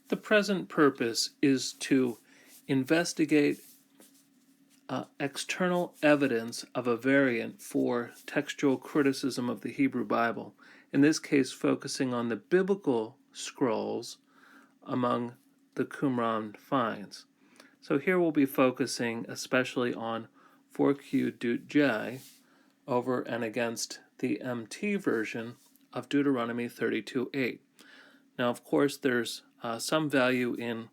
The present purpose is to investigate external evidence of a variant for textual criticism of the Hebrew Bible, in this case focusing on the biblical scrolls among the Qumran finds. So here we'll be focusing especially on 4Q Deut J over and against the MT version of Deuteronomy 32:8. Now, of course, there's some value in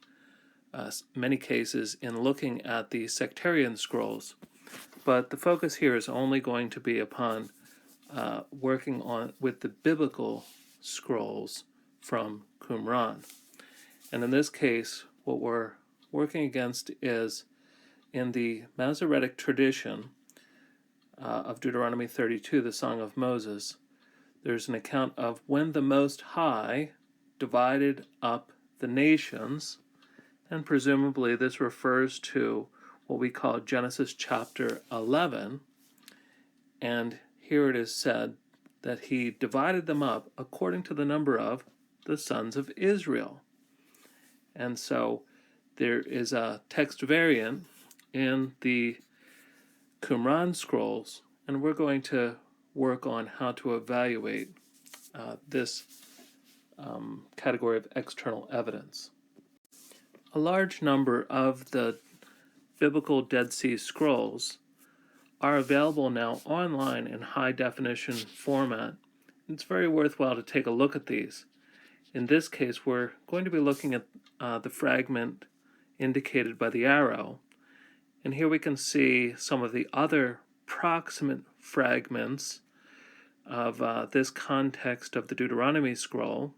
many cases in looking at the sectarian scrolls, but the focus here is only going to be upon working on with the biblical scrolls from Qumran. And in this case, what we're working against is in the Masoretic tradition of Deuteronomy 32, the Song of Moses, there's an account of when the Most High divided up the nations, and presumably this refers to what we call Genesis chapter 11, and here it is said that he divided them up according to the number of the sons of Israel. And so there is a text variant in the Qumran scrolls, and we're going to work on how to evaluate this category of external evidence. A large number of the biblical Dead Sea Scrolls are available now online in high definition format. It's very worthwhile to take a look at these. In this case, we're going to be looking at the fragment indicated by the arrow, and here we can see some of the other proximate fragments of this context of the Deuteronomy scroll.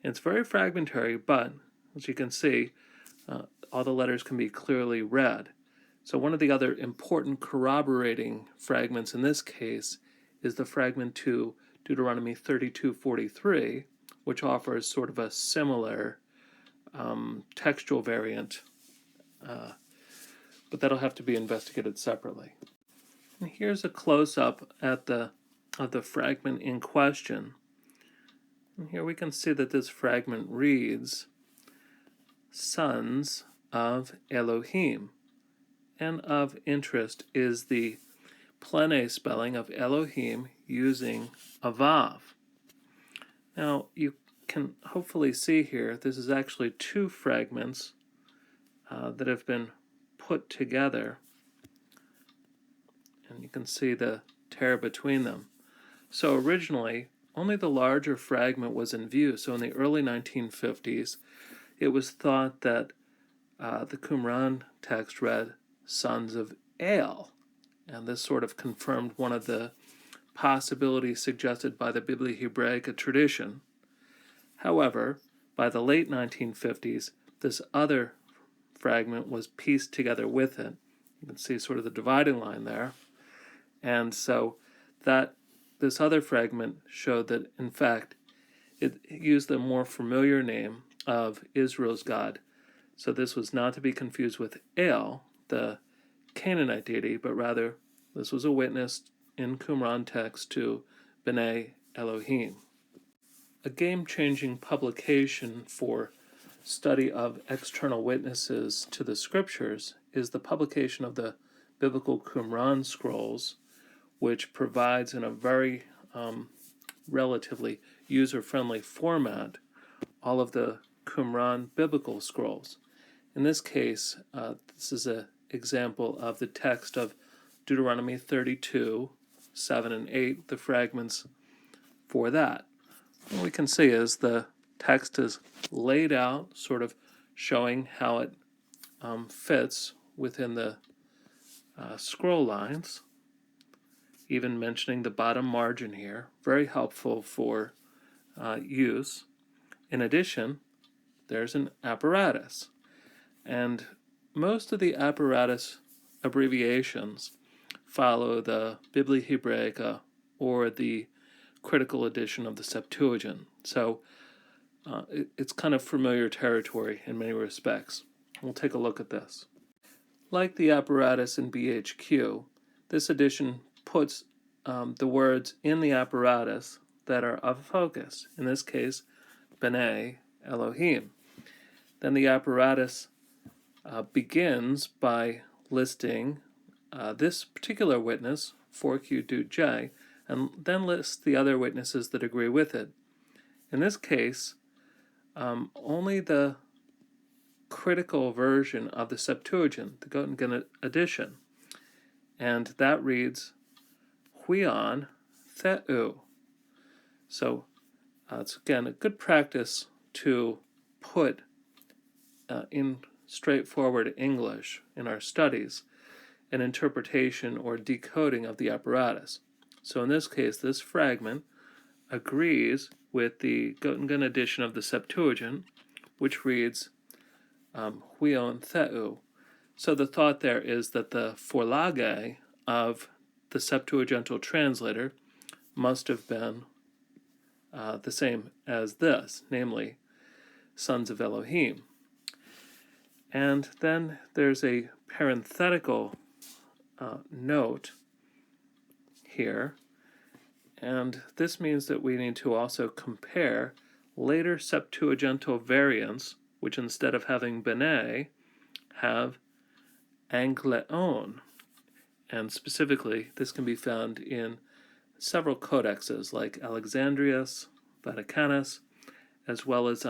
It's very fragmentary, but as you can see, all the letters can be clearly read. So one of the other important corroborating fragments in this case is the fragment to Deuteronomy 32:43, which offers sort of a similar textual variant, but that'll have to be investigated separately. And here's a close-up of the fragment in question. And here we can see that this fragment reads, "Sons of Elohim." And of interest is the plene spelling of Elohim using a vav. Now, you can hopefully see here, this is actually two fragments that have been put together, and you can see the tear between them. So originally, only the larger fragment was in view. So in the early 1950s, it was thought that the Qumran text read, "Sons of El," and this sort of confirmed one of the possibilities suggested by the Biblia Hebraica tradition. However, by the late 1950s, this other fragment was pieced together with it. You can see sort of the dividing line there. And so that this other fragment showed that, in fact, it used the more familiar name of Israel's God. So this was not to be confused with El, the Canaanite deity, but rather this was a witness in Qumran text to B'nai Elohim. A game-changing publication for study of external witnesses to the scriptures is the publication of the biblical Qumran scrolls, which provides in a very relatively user-friendly format all of the Qumran biblical scrolls. In this case, this is an example of the text of Deuteronomy 32, 7 and 8, the fragments for that. What we can see is the text is laid out, sort of showing how it fits within the scroll lines, even mentioning the bottom margin here, very helpful for use. In addition, there's an apparatus, and most of the apparatus abbreviations follow the Biblia Hebraica or the critical edition of the Septuagint. So it's kind of familiar territory in many respects. We'll take a look at this. Like the apparatus in BHQ, this edition puts the words in the apparatus that are of focus, in this case, B'nai Elohim. Then the apparatus begins by listing this particular witness, 4Q Dut J, and then lists the other witnesses that agree with it. In this case, only the critical version of the Septuagint, the Göttingen edition, and that reads Huion Theou. So it's again a good practice to put in straightforward English in our studies an interpretation or decoding of the apparatus. So in this case, this fragment agrees with the Göttingen edition of the Septuagint, which reads Huion Theou. So the thought there is that the Vorlage of the Septuagintal translator must have been the same as this, namely, sons of Elohim. And then there's a parenthetical note here, and this means that we need to also compare later Septuagintal variants, which instead of having bene, have angleon. And specifically, this can be found in several codexes like Alexandrius, Vaticanus, as well as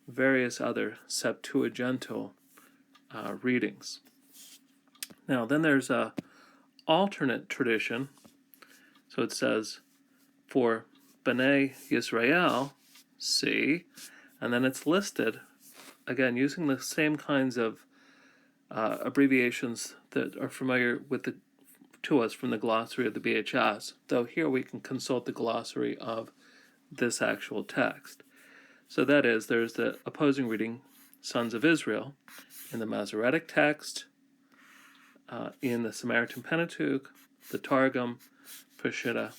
various other Septuagintal readings. Now, then there's a alternate tradition. So it says, for Bnei Yisrael, see, and then it's listed, again, using the same kinds of abbreviations that are familiar with to us from the glossary of the BHS, though here we can consult the glossary of this actual text. So that is, there's the opposing reading, Sons of Israel, in the Masoretic text, in the Samaritan Pentateuch, the Targum, Peshitta,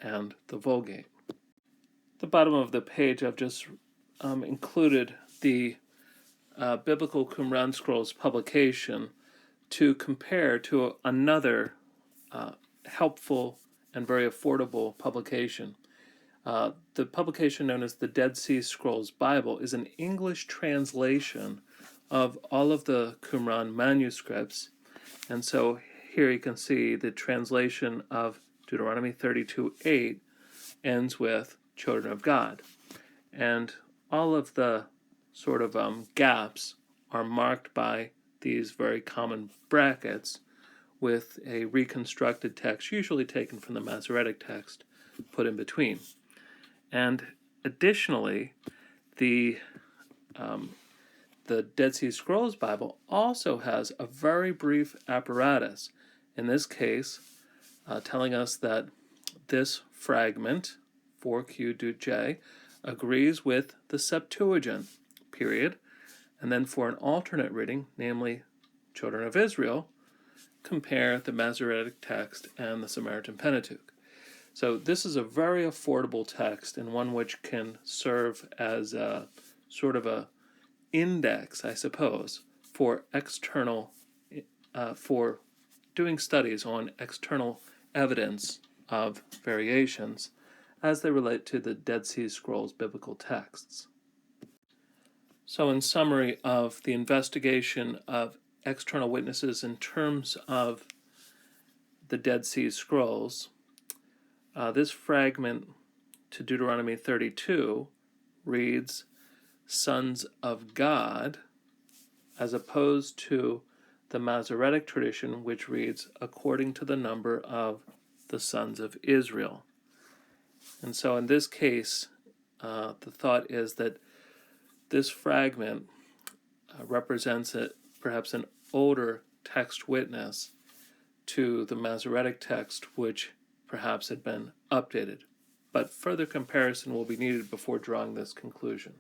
and the Vulgate. At the bottom of the page, I've just included the Biblical Qumran Scrolls publication to compare to another helpful and very affordable publication. The publication known as the Dead Sea Scrolls Bible is an English translation of all of the Qumran manuscripts. And so here you can see the translation of Deuteronomy 32:8 ends with children of God. And all of the sort of gaps are marked by these very common brackets with a reconstructed text, usually taken from the Masoretic text, put in between. And additionally, the Dead Sea Scrolls Bible also has a very brief apparatus, in this case telling us that this fragment, 4Q Dut J, agrees with the Septuagint, period, and then for an alternate reading, namely Children of Israel, compare the Masoretic text and the Samaritan Pentateuch. So this is a very affordable text and one which can serve as a sort of a index, I suppose, for external, for doing studies on external evidence of variations as they relate to the Dead Sea Scrolls biblical texts. So in summary of the investigation of external witnesses in terms of the Dead Sea Scrolls, this fragment to Deuteronomy 32 reads, sons of God, as opposed to the Masoretic tradition, which reads, according to the number of the sons of Israel. And so in this case, the thought is that this fragment represents perhaps an older text witness to the Masoretic text, which perhaps had been updated. But further comparison will be needed before drawing this conclusion.